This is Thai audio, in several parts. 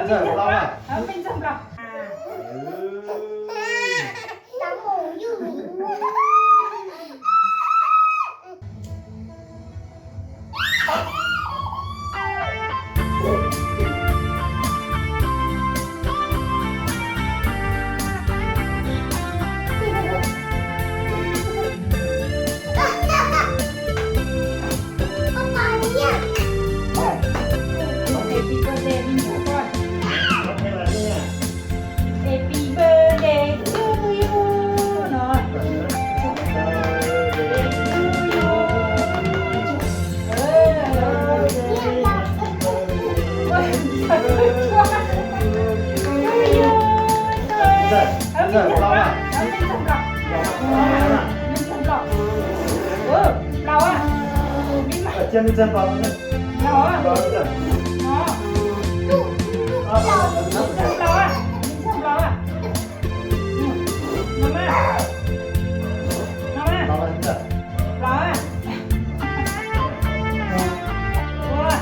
Rồi, lo à? Ở bên trong lọc. Tao ngủ dữ. Happy birthday มีหมูก่อน Có thêm là gì à? Happy birthday to you เนาะ Rồi, rồi. เออเฮ้ยช่วย Rồi, rồi, lo à? เอาเป็นสำหรับ Lo à? เป็นสำหรับเราอ่ะมีไหม Ở trên chân vào nữa. เราอ่ะ Vào nữa. เนาะ Ờ, nó phải เราอ่ะมีสำเราอ่ะมาม่ามาม่า lo là nữa. เราอ่ะว้า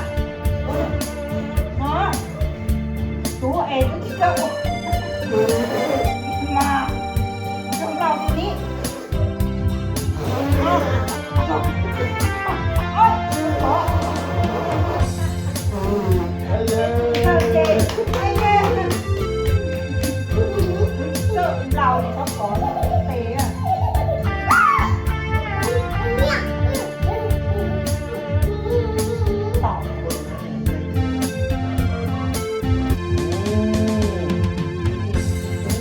เนาะตัวเองก็เจ้ามาสำเราตัวนี้เราเนี่ยต้องขอเตะอ่ะตอบ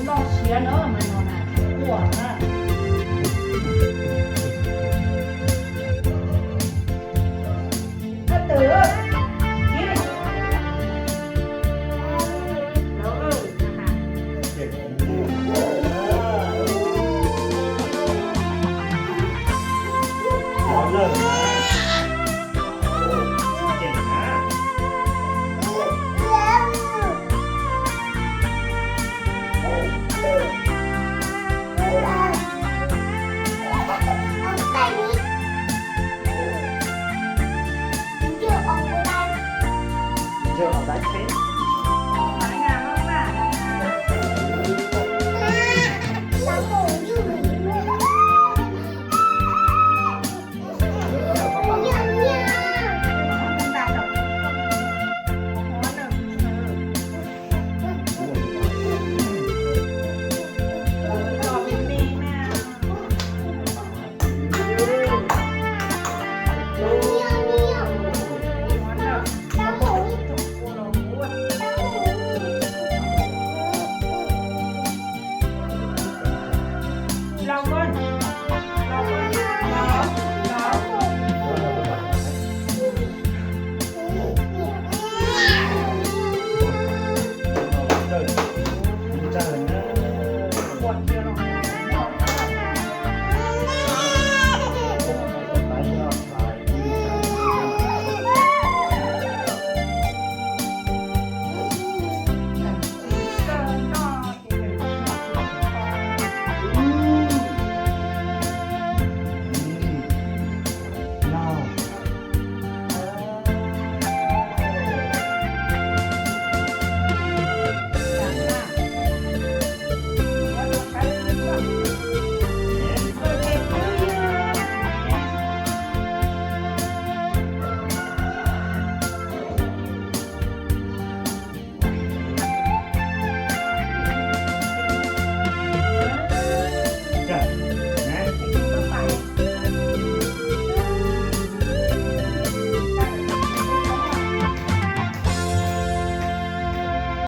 รอเชียร์เนอะมันนอนอ่ะปวดมากถ้าตื่นกินแล้วนะคะ Nó lên mà. Chỉnh hả? Chưa học đánh thế.